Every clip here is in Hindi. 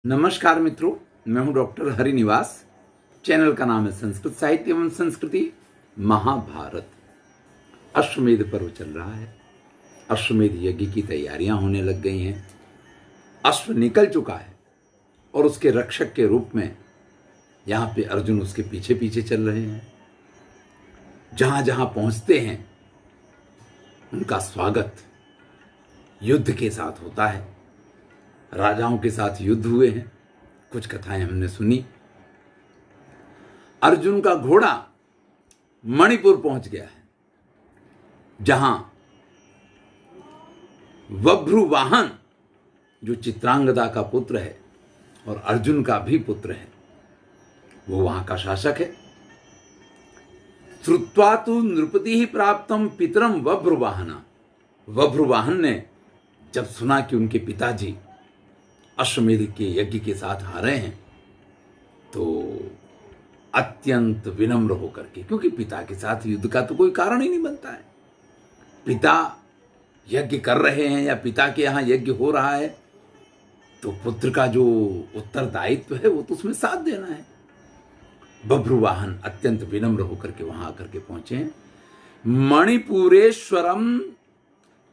नमस्कार मित्रों, मैं हूं डॉक्टर हरिनिवास। चैनल का नाम है संस्कृत साहित्य एवं संस्कृति महाभारत। अश्वमेध पर्व चल रहा है। अश्वमेध यज्ञ की तैयारियां होने लग गई हैं। अश्व निकल चुका है और उसके रक्षक के रूप में यहां पे अर्जुन उसके पीछे पीछे चल रहे हैं। जहां जहां पहुंचते हैं उनका स्वागत युद्ध के साथ होता है। राजाओं के साथ युद्ध हुए हैं, कुछ कथाएं हमने सुनी। अर्जुन का घोड़ा मणिपुर पहुंच गया है, जहां बभ्रुवाहन जो चित्रांगदा का पुत्र है और अर्जुन का भी पुत्र है, वो वहां का शासक है। श्रुत्वा तु नृपति ही प्राप्तम पितरम बभ्रुवाहना। बभ्रुवाहन ने जब सुना कि उनके पिताजी अश्वमेध के यज्ञ के साथ आ रहे हैं, तो अत्यंत विनम्र होकर के, क्योंकि पिता के साथ युद्ध का तो कोई कारण ही नहीं बनता है। पिता यज्ञ कर रहे हैं या पिता के यहां यज्ञ हो रहा है, तो पुत्र का जो उत्तरदायित्व है वो तो उसमें साथ देना है। बभ्रुवाहन अत्यंत विनम्र होकर के वहां आकर के पहुंचे हैं। मणिपुरेश्वरम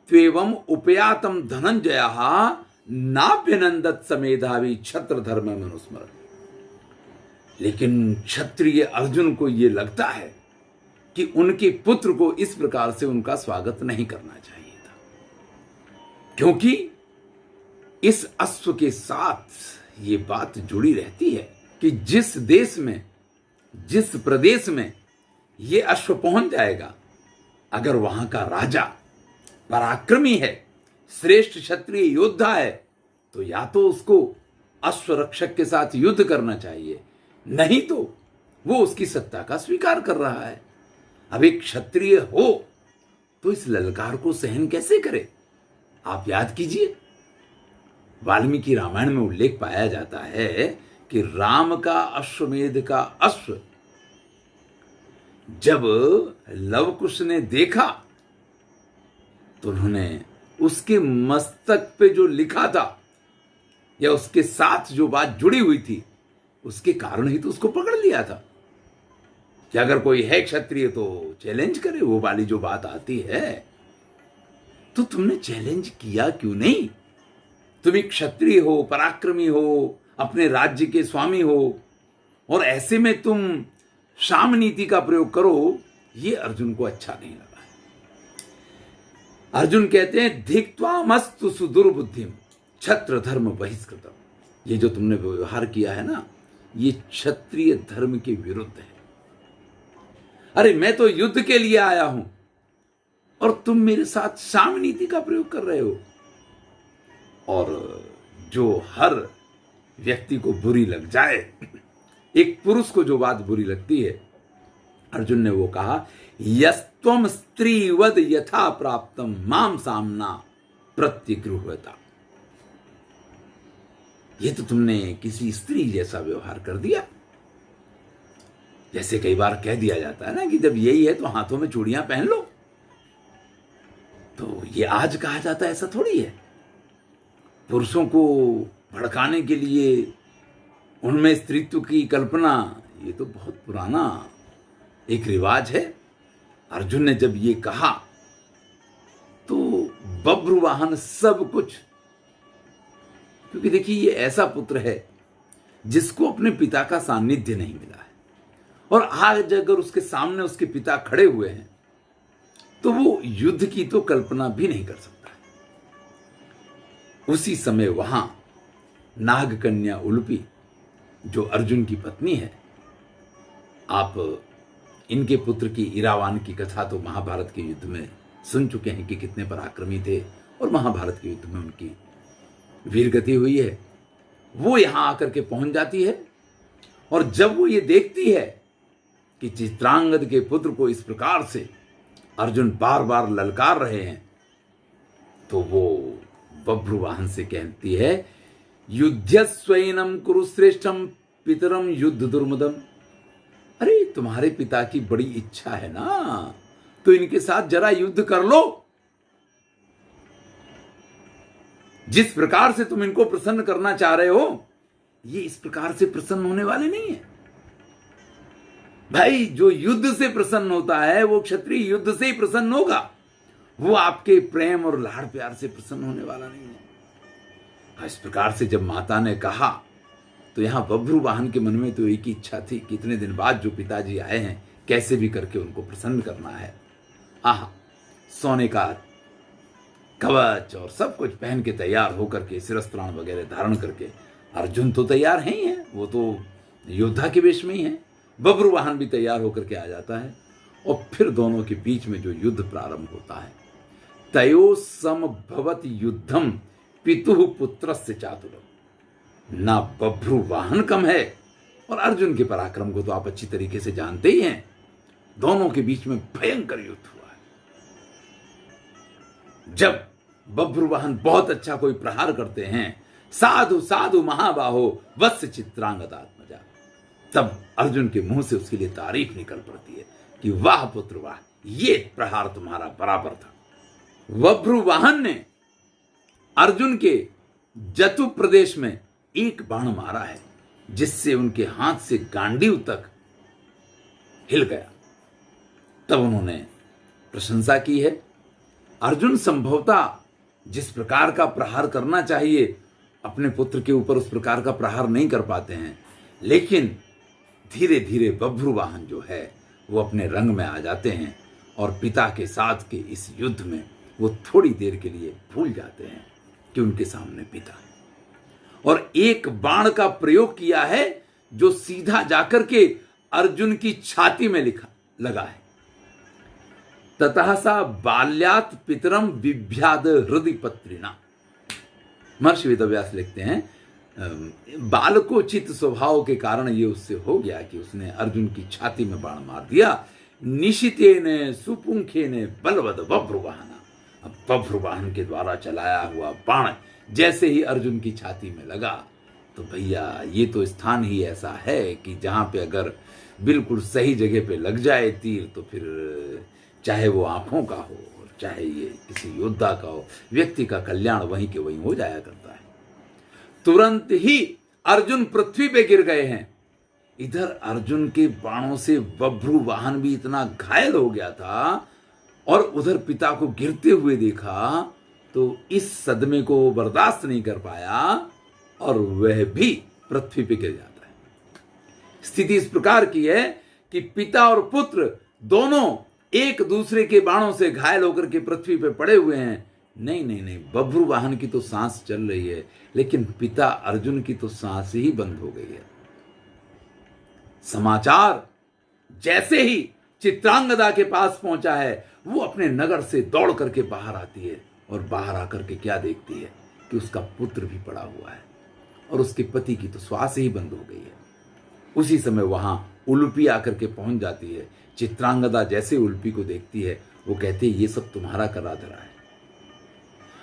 त्वेवम उपयातम धनंजय नाभ्यनंदत समेधावी क्षत्र धर्म मनुस्मर। लेकिन क्षत्रिय अर्जुन को यह लगता है कि उनके पुत्र को इस प्रकार से उनका स्वागत नहीं करना चाहिए था, क्योंकि इस अश्व के साथ ये बात जुड़ी रहती है कि जिस देश में, जिस प्रदेश में ये अश्व पहुंच जाएगा, अगर वहां का राजा पराक्रमी है, श्रेष्ठ क्षत्रिय योद्धा है, तो या तो उसको अश्व रक्षक के साथ युद्ध करना चाहिए, नहीं तो वो उसकी सत्ता का स्वीकार कर रहा है। अब एक क्षत्रिय हो तो इस ललकार को सहन कैसे करे? आप याद कीजिए, वाल्मीकि रामायण में उल्लेख पाया जाता है कि राम का अश्वमेध का अश्व जब लवकुश ने देखा तो उन्होंने उसके मस्तक पे जो लिखा था या उसके साथ जो बात जुड़ी हुई थी, उसके कारण ही तो उसको पकड़ लिया था कि अगर कोई है क्षत्रिय तो चैलेंज करे। वो वाली जो बात आती है, तो तुमने चैलेंज किया क्यों नहीं? तुम एक क्षत्रिय हो, पराक्रमी हो, अपने राज्य के स्वामी हो, और ऐसे में तुम शाम नीति का प्रयोग करो, ये अर्जुन को अच्छा नहीं लगा। अर्जुन कहते हैं धिक्त्वा मस्तु सुदुर्बुद्धिम क्षत्र धर्म बहिष्कृतम। ये जो तुमने व्यवहार किया है ना, ये क्षत्रिय धर्म के विरुद्ध है। अरे मैं तो युद्ध के लिए आया हूं और तुम मेरे साथ शाम नीति का प्रयोग कर रहे हो। और जो हर व्यक्ति को बुरी लग जाए, एक पुरुष को जो बात बुरी लगती है, अर्जुन ने वो कहा, यस्त्वम स्त्रीवद यथा प्राप्तम माम सामना प्रत्यगृह्यता। ये तो तुमने किसी स्त्री जैसा व्यवहार कर दिया। जैसे कई बार कह दिया जाता है ना कि जब यही है तो हाथों में चूड़ियां पहन लो, तो ये आज कहा जाता है, ऐसा थोड़ी है। पुरुषों को भड़काने के लिए उनमें स्त्रीत्व की कल्पना, ये तो बहुत पुराना एक रिवाज है। अर्जुन ने जब ये कहा तो बभ्रुवाहन सब कुछ, क्योंकि देखिए ये ऐसा पुत्र है जिसको अपने पिता का सानिध्य नहीं मिला है, और आज अगर उसके सामने उसके पिता खड़े हुए हैं तो वो युद्ध की तो कल्पना भी नहीं कर सकता है। उसी समय वहां नागकन्या उलूपी, जो अर्जुन की पत्नी है, आप इनके पुत्र की इरावान की कथा तो महाभारत के युद्ध में सुन चुके हैं कि कितने पराक्रमी थे, और महाभारत के युद्ध में उनकी वीरगति हुई है। वो यहां आकर के पहुंच जाती है, और जब वो ये देखती है कि चित्रांगद के पुत्र को इस प्रकार से अर्जुन बार बार ललकार रहे हैं, तो वो बभ्रुवाहन से कहती है, युध्यस्वैनम कुरुश्रेष्ठम पितरम युद्ध दुर्मदम। अरे तुम्हारे पिता की बड़ी इच्छा है ना, तो इनके साथ जरा युद्ध कर लो। जिस प्रकार से तुम इनको प्रसन्न करना चाह रहे हो, ये इस प्रकार से प्रसन्न होने वाले नहीं है। भाई जो युद्ध से प्रसन्न होता है वो क्षत्रिय युद्ध से ही प्रसन्न होगा, वो आपके प्रेम और लाड़ प्यार से प्रसन्न होने वाला नहीं है। इस प्रकार से जब माता ने कहा तो यहां बभ्रुवाहन के मन में तो एक ही इच्छा थी कि इतने दिन बाद जो पिताजी आए हैं कैसे भी करके उनको प्रसन्न करना है। आह, सोने का कवच और सब कुछ पहन के तैयार होकर के शिरस्त्राण वगैरह धारण करके अर्जुन तो तैयार है ही है, वो तो योद्धा के वेश में ही है। बभ्रुवाहन भी तैयार होकर के आ जाता है और फिर दोनों के बीच में जो युद्ध प्रारंभ होता है, तयो समभवत युद्धम पितुः पुत्रस्य चातुरम। ना बभ्रुवाहन कम है और अर्जुन के पराक्रम को तो आप अच्छी तरीके से जानते ही हैं। दोनों के बीच में भयंकर युद्ध हुआ है। जब बभ्रुवाहन बहुत अच्छा कोई प्रहार करते हैं, साधु साधु महाबाहो वत्स चित्रांगदात्मजा, तब अर्जुन के मुंह से उसके लिए तारीफ निकल पड़ती है कि वाह पुत्र वाह, ये प्रहार तुम्हारा बराबर था। बभ्रुवाहन ने अर्जुन के जतु प्रदेश में एक बाण मारा है जिससे उनके हाथ से गांडीव तक हिल गया। तब उन्होंने प्रशंसा की है। अर्जुन संभवतः जिस प्रकार का प्रहार करना चाहिए अपने पुत्र के ऊपर उस प्रकार का प्रहार नहीं कर पाते हैं, लेकिन धीरे धीरे बभ्रुवाहन जो है वो अपने रंग में आ जाते हैं और पिता के साथ के इस युद्ध में वो थोड़ी देर के लिए भूल जाते हैं कि उनके सामने पिता है, और एक बाण का प्रयोग किया है जो सीधा जाकर के अर्जुन की छाती में लगा है। ततः सा बाल्यात पितरम बिभ्याद हृदय पत्रिणा। महर्षि वेदव्यास लिखते हैं, बालकोचित स्वभाव के कारण ये उससे हो गया कि उसने अर्जुन की छाती में बाण मार दिया। निशितेन सुपुंखेन बलवद बभ्रुवाहन। अब बभ्रुवाहन के द्वारा चलाया हुआ बाण जैसे ही अर्जुन की छाती में लगा तो भैया ये तो स्थान ही ऐसा है कि जहां पे अगर बिल्कुल सही जगह पे लग जाए तीर तो फिर चाहे वो आंखों का हो और चाहे ये किसी योद्धा का हो, व्यक्ति का कल्याण वहीं के वहीं हो जाया करता है। तुरंत ही अर्जुन पृथ्वी पे गिर गए हैं। इधर अर्जुन के बाणों से बभ्रुवाहन भी इतना घायल हो गया था और उधर पिता को गिरते हुए देखा तो इस सदमे को बर्दाश्त नहीं कर पाया और वह भी पृथ्वी पे गिर जाता है। स्थिति इस प्रकार की है कि पिता और पुत्र दोनों एक दूसरे के बाणों से घायल होकर के पृथ्वी पे पड़े हुए हैं। नहीं नहीं नहीं, बभ्रुवाहन की तो सांस चल रही है, लेकिन पिता अर्जुन की तो सांस ही बंद हो गई है। समाचार जैसे ही चित्रांगदा के पास पहुंचा है, वो अपने नगर से दौड़ करके बाहर आती है और बाहर आकर के क्या देखती है कि उसका पुत्र भी पड़ा हुआ है और उसके पति की तो श्वास ही बंद हो गई है। उसी समय वहां उलूपी आकर के पहुंच जाती है। चित्रांगदा जैसे उलूपी को देखती है वो कहती है, ये सब तुम्हारा करा धरा है।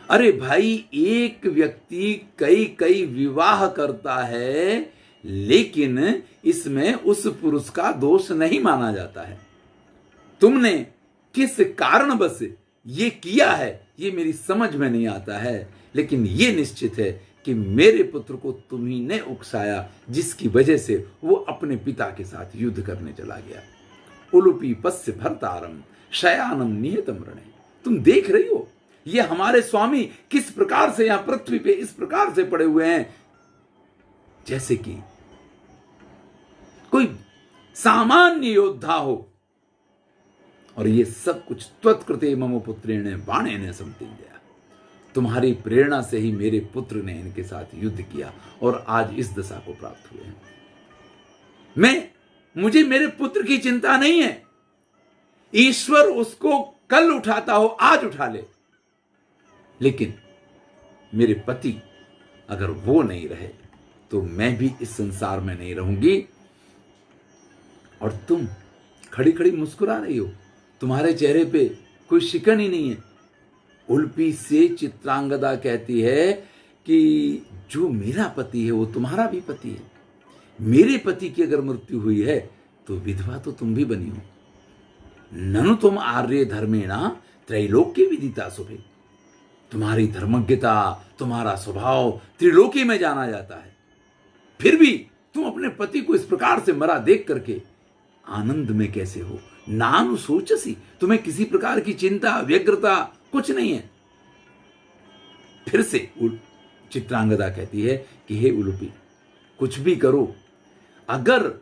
अरे भाई, एक व्यक्ति कई कई विवाह करता है लेकिन इसमें उस पुरुष का दोष नहीं माना जाता है। तुमने किस कारणवश ये किया है ये मेरी समझ में नहीं आता है, लेकिन ये निश्चित है कि मेरे पुत्र को तुम्ही ने उकसाया जिसकी वजह से वो अपने पिता के साथ युद्ध करने चला गया। उलूपी पस्य भर्तारम शयानम नियतम रणे। तुम देख रही हो ये हमारे स्वामी किस प्रकार से यहां पृथ्वी पे इस प्रकार से पड़े हुए हैं जैसे कि कोई सामान्य योद्धा हो, और ये सब कुछ त्वत्कृते मम पुत्रेण बाणेन समतिल्य। तुम्हारी प्रेरणा से ही मेरे पुत्र ने इनके साथ युद्ध किया और आज इस दशा को प्राप्त हुए हैं। मुझे मेरे पुत्र की चिंता नहीं है। ईश्वर उसको कल उठाता हो आज उठा ले, लेकिन मेरे पति अगर वो नहीं रहे तो मैं भी इस संसार में नहीं रहूंगी। और तुम खड़ी खड़ी मुस्कुरा रही हो, तुम्हारे चेहरे पे कोई शिकन ही नहीं है। उलूपी से चित्रांगदा कहती है कि जो मेरा पति है वो तुम्हारा भी पति है। मेरे पति की अगर मृत्यु हुई है तो विधवा तो तुम भी बनी हो। ननु तुम आर्य धर्मेणा त्रैलोक्य विदिता शुभे। तुम्हारी धर्मज्ञता, तुम्हारा स्वभाव त्रिलोकी में जाना जाता है। फिर भी तुम अपने पति को इस प्रकार से मरा देख करके आनंद में कैसे हो? नानु सोचसी, तुम्हें किसी प्रकार की चिंता, व्यग्रता कुछ नहीं है। फिर से चित्रांगदा कहती है कि हे उलूपी, कुछ भी करो, अगर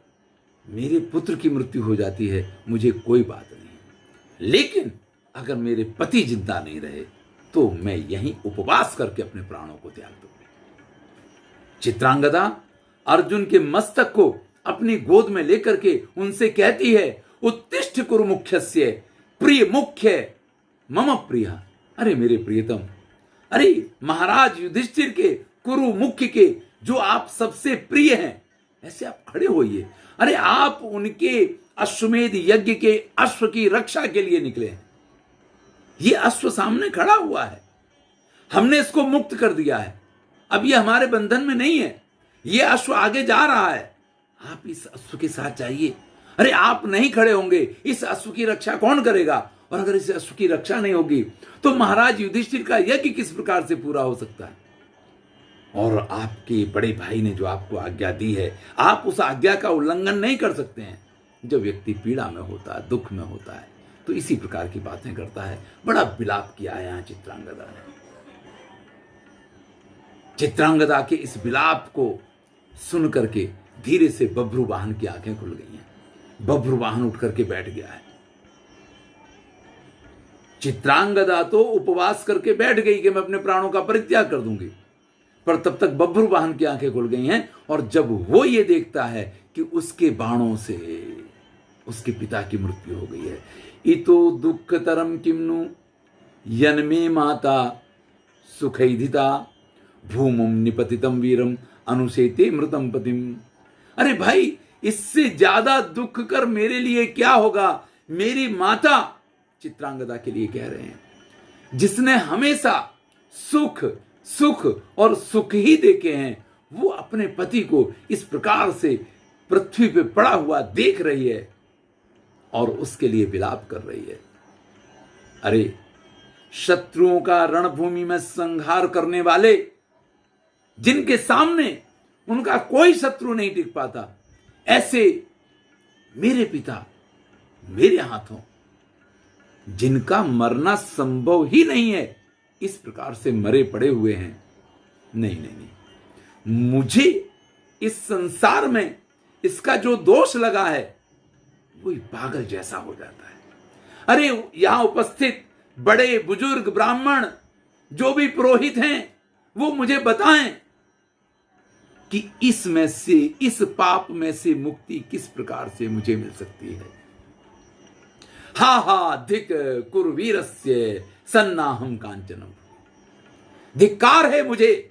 मेरे पुत्र की मृत्यु हो जाती है मुझे कोई बात नहीं, लेकिन अगर मेरे पति जिंदा नहीं रहे तो मैं यहीं उपवास करके अपने प्राणों को त्याग दूंगी। चित्रांगदा अर्जुन के मस्तक को अपनी गोद में लेकर के उनसे कहती है, उत्तिष्ठ कुरु मुख्यस्य प्रिय मुख्य मम प्रिय। अरे मेरे प्रियतम, अरे महाराज युधिष्ठिर के, कुरु मुख्य के, जो आप सबसे प्रिय हैं, ऐसे आप खड़े होइए। अरे आप उनके अश्वमेध यज्ञ के अश्व की रक्षा के लिए निकले हैं। ये अश्व सामने खड़ा हुआ है, हमने इसको मुक्त कर दिया है, अब ये हमारे बंधन में नहीं है, ये अश्व आगे जा रहा है, आप इस अश्व के साथ जाइए। अरे आप नहीं खड़े होंगे, इस अश्व की रक्षा कौन करेगा? और अगर इस अश्व की रक्षा नहीं होगी तो महाराज युधिष्ठिर का यज्ञ किस प्रकार से पूरा हो सकता है? और आपके बड़े भाई ने जो आपको आज्ञा दी है, आप उस आज्ञा का उल्लंघन नहीं कर सकते हैं। जब व्यक्ति पीड़ा में होता है, दुख में होता है, तो इसी प्रकार की बातें करता है। बड़ा विलाप किया है यहां चित्रांगदा ने। चित्रांगदा के इस विलाप को सुन करके धीरे से बभ्रुवाहन की आंखें खुल गई हैं। बभ्रुवाहन उठ करके बैठ गया है। चित्रांगदा तो उपवास करके बैठ गई कि मैं अपने प्राणों का परित्याग कर दूंगी, पर तब तक बभ्रुवाहन की आंखें खुल गई हैं। और जब वो ये देखता है कि उसके बाणों से उसके पिता की मृत्यु हो गई है, इतो दुःखतरम किम्नु यन्मे माता सुखैधिता भूमम निपतितम वीरम अनुशेते मृतम पतिम। अरे भाई, इससे ज्यादा दुख कर मेरे लिए क्या होगा? मेरी माता, चित्रांगदा के लिए कह रहे हैं, जिसने हमेशा सुख सुख और सुख ही देखे हैं, वो अपने पति को इस प्रकार से पृथ्वी पे पड़ा हुआ देख रही है और उसके लिए विलाप कर रही है। अरे, शत्रुओं का रणभूमि में संहार करने वाले, जिनके सामने उनका कोई शत्रु नहीं टिक पाता, ऐसे मेरे पिता मेरे हाथों, जिनका मरना संभव ही नहीं है, इस प्रकार से मरे पड़े हुए हैं। नहीं नहीं नहीं, मुझे इस संसार में इसका जो दोष लगा है वो पागल जैसा हो जाता है। अरे, यहां उपस्थित बड़े बुजुर्ग ब्राह्मण, जो भी पुरोहित हैं, वो मुझे बताएं कि इसमें से, इस पाप में से मुक्ति किस प्रकार से मुझे मिल सकती है। हा हा धिक कुरुवीरस्य सन्नाहम कांचनम। धिक्कार है मुझे,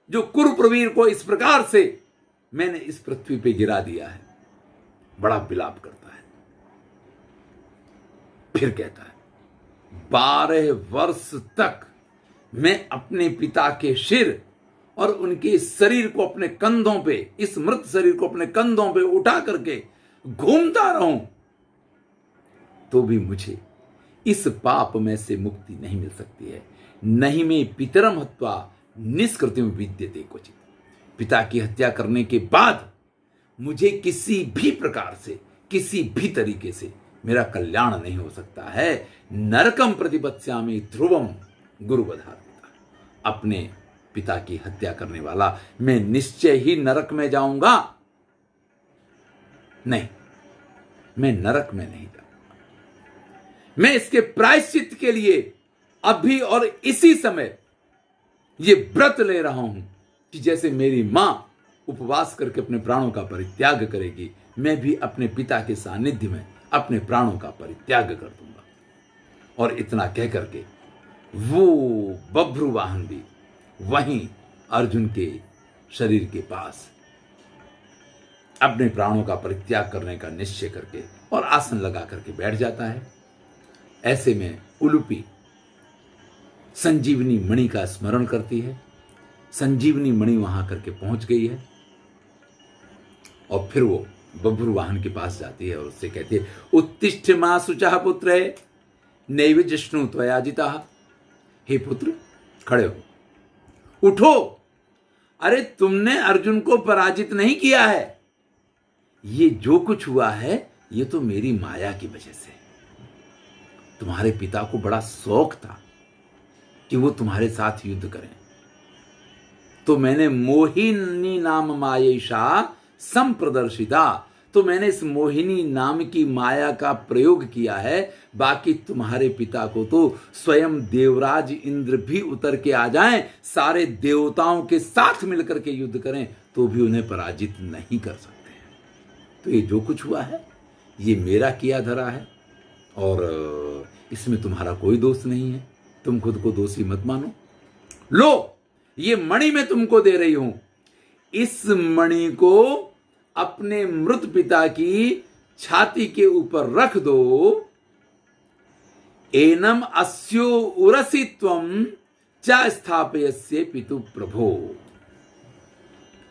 जो कुरुप्रवीर को इस प्रकार से मैंने इस पृथ्वी पे गिरा दिया है। बड़ा विलाप करता है। फिर कहता है, 12 वर्ष तक मैं अपने पिता के सिर और उनके शरीर को अपने कंधों पे, इस मृत शरीर को अपने कंधों पे उठा करके घूमता रहूं, तो भी मुझे इस पाप में से मुक्ति नहीं मिल सकती है। नहीं में पितरम हत्वा निष्कृतिम विद्यते क्वचित। पिता की हत्या करने के बाद मुझे किसी भी प्रकार से, किसी भी तरीके से मेरा कल्याण नहीं हो सकता है। नरकम प्रतिपत्स्यामि ध्रुवम गुरुवधार्पिता। अपने पिता की हत्या करने वाला मैं निश्चय ही नरक में जाऊंगा। नहीं, मैं नरक में नहीं जाऊंगा। मैं इसके प्रायश्चित के लिए अभी और इसी समय ये व्रत ले रहा हूं कि जैसे मेरी मां उपवास करके अपने प्राणों का परित्याग करेगी, मैं भी अपने पिता के सानिध्य में अपने प्राणों का परित्याग कर दूंगा। और इतना कह करके वो बभ्रुवाहन भी वहीं अर्जुन के शरीर के पास अपने प्राणों का परित्याग करने का निश्चय करके और आसन लगा करके बैठ जाता है। ऐसे में उलूपी संजीवनी मणि का स्मरण करती है। संजीवनी मणि वहां करके पहुंच गई है और फिर वो बभ्रुवाहन के पास जाती है और उससे कहती है, उत्तिष्ठ मां शुचः पुत्र नैव जिष्णु त्वया जिता। हे पुत्र, खड़े हो, उठो। अरे तुमने अर्जुन को पराजित नहीं किया है, ये जो कुछ हुआ है ये तो मेरी माया की वजह से। तुम्हारे पिता को बड़ा शौक था कि वो तुम्हारे साथ युद्ध करें, तो मैंने मोहिनी नाम मायेशा संप्रदर्शिता, तो मैंने इस मोहिनी नाम की माया का प्रयोग किया है। बाकी तुम्हारे पिता को तो स्वयं देवराज इंद्र भी उतर के आ जाएं, सारे देवताओं के साथ मिलकर के युद्ध करें, तो भी उन्हें पराजित नहीं कर सकते हैं। तो ये जो कुछ हुआ है ये मेरा किया धरा है, और इसमें तुम्हारा कोई दोष नहीं है। तुम खुद को दोषी मत मानो। लो, ये मणि मैं तुमको दे रही हूं, इस मणि को अपने मृत पिता की छाती के ऊपर रख दो। एनम अस्यो उरसी त्वम च स्थापयस्य पितु प्रभो।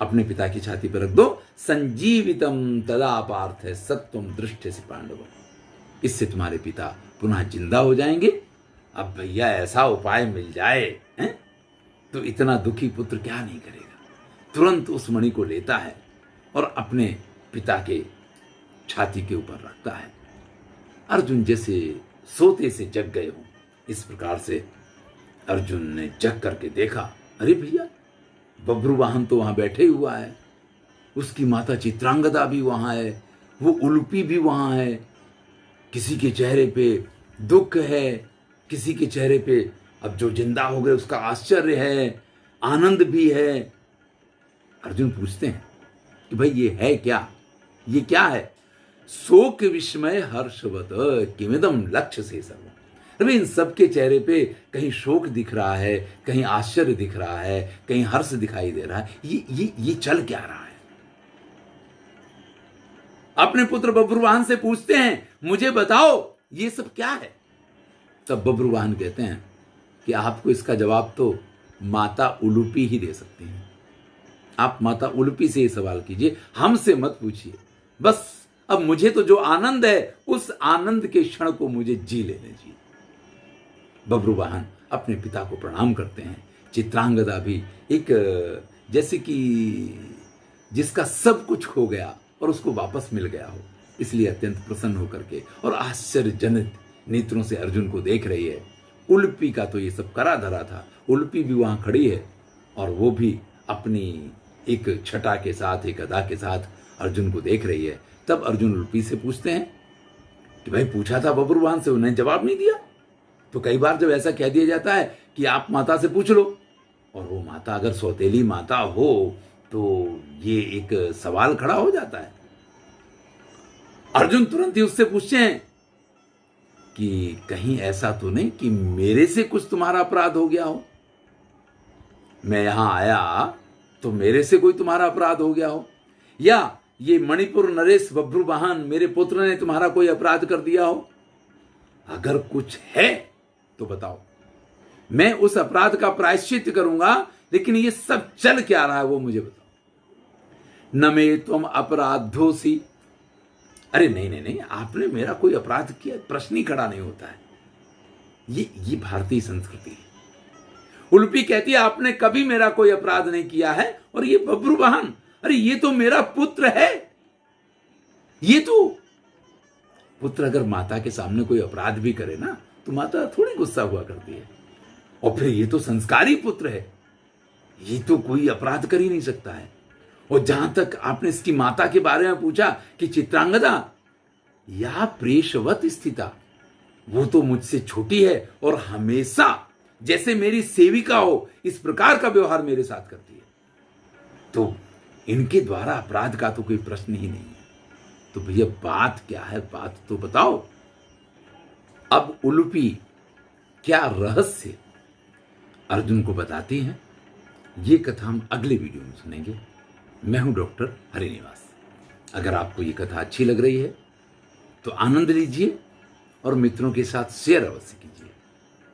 अपने पिता की छाती पर रख दो। संजीवितम तदा पार्थ सत्वम दृष्टि पांडव। इससे तुम्हारे पिता पुनः जिंदा हो जाएंगे। अब भैया ऐसा उपाय मिल जाए हैं? तो इतना दुखी पुत्र क्या नहीं करेगा। तुरंत उस मणि को लेता है और अपने पिता के छाती के ऊपर रखता है। अर्जुन जैसे सोते से जग गए हो, इस प्रकार से अर्जुन ने जग करके देखा, अरे भैया बब्रुवाहन तो वहां बैठे हुआ है, उसकी माता चित्रांगदा भी वहां है, वो उलूपी भी वहां है। किसी के चेहरे पे दुख है, किसी के चेहरे पे अब जो जिंदा हो गए उसका आश्चर्य है, आनंद भी है। अर्जुन पूछते हैं कि भाई ये है क्या, ये क्या है? शोक विस्मय हर्षवत किमिदम लक्ष्य से सर्व। अरे इन सबके चेहरे पे कहीं शोक दिख रहा है, कहीं आश्चर्य दिख रहा है, कहीं हर्ष दिखाई दे रहा है। ये चल क्या रहा है? अपने पुत्र बब्रुवाहन से पूछते हैं, मुझे बताओ ये सब क्या है? तब बब्रुवाहन कहते हैं कि आपको इसका जवाब तो माता उलूपी ही दे सकती हैं। आप माता उलूपी से ये सवाल कीजिए, हमसे मत पूछिए। बस अब मुझे तो जो आनंद है उस आनंद के क्षण को मुझे जी लेने दीजिए। बब्रुवाहन अपने पिता को प्रणाम करते हैं। चित्रांगदा भी एक जैसे कि जिसका सब कुछ खो गया और उसको वापस मिल गया हो, इसलिए अत्यंत प्रसन्न होकर के और आश्चर्यजनित नेत्रों से अर्जुन को देख रही है। उलूपी का तो ये सब करा धरा था। उलूपी भी वहां खड़ी है और वो भी अपनी एक छटा के साथ, एक अदा के साथ अर्जुन को देख रही है। तब अर्जुन उलूपी से पूछते हैं कि भाई पूछा था बब्रुवाहन से, उन्हें जवाब नहीं दिया। तो कई बार जब ऐसा कह दिया जाता है कि आप माता से पूछ लो, और वो माता अगर सौतेली माता हो तो ये एक सवाल खड़ा हो जाता है। अर्जुन तुरंत ही उससे पूछते हैं कि कहीं ऐसा तो नहीं कि मेरे से कुछ तुम्हारा अपराध हो गया हो? मैं यहां आया तो मेरे से कोई तुम्हारा अपराध हो गया हो, या ये मणिपुर नरेश बब्रुवाहन मेरे पुत्र ने तुम्हारा कोई अपराध कर दिया हो? अगर कुछ है तो बताओ, मैं उस अपराध का प्रायश्चित करूंगा। लेकिन ये सब चल क्या रहा है वो मुझे बताओ। न मे तुम अपराधोसी। अरे नहीं नहीं नहीं, आपने मेरा कोई अपराध किया, प्रश्न ही खड़ा नहीं होता है। ये भारतीय संस्कृति है। उलूपी कहती है आपने कभी मेरा कोई अपराध नहीं किया है, और ये बब्रुवाहन, अरे ये तो मेरा पुत्र है। ये तो पुत्र अगर माता के सामने कोई अपराध भी करे ना तो माता थोड़ी गुस्सा हुआ करती है। और फिर ये तो संस्कारी पुत्र है, ये तो कोई अपराध कर ही नहीं सकता है। और जहां तक आपने इसकी माता के बारे में पूछा कि चित्रांगदा या प्रेषवत स्थिता, वो तो मुझसे छोटी है और हमेशा जैसे मेरी सेविका हो इस प्रकार का व्यवहार मेरे साथ करती है, तो इनके द्वारा अपराध का तो कोई प्रश्न ही नहीं है। तो भैया बात क्या है, बात तो बताओ। अब उलूपी क्या रहस्य अर्जुन को बताती हैं, ये कथा हम अगले वीडियो में सुनेंगे। मैं हूं डॉक्टर हरिनिवास। अगर आपको ये कथा अच्छी लग रही है तो आनंद लीजिए और मित्रों के साथ शेयर अवश्य कीजिए।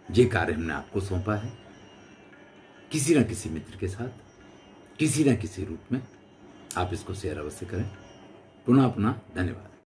ये कार्य हमने आपको सौंपा है, किसी न किसी मित्र के साथ, किसी न किसी रूप में आप इसको शेयर अवश्य करें। पुनः धन्यवाद।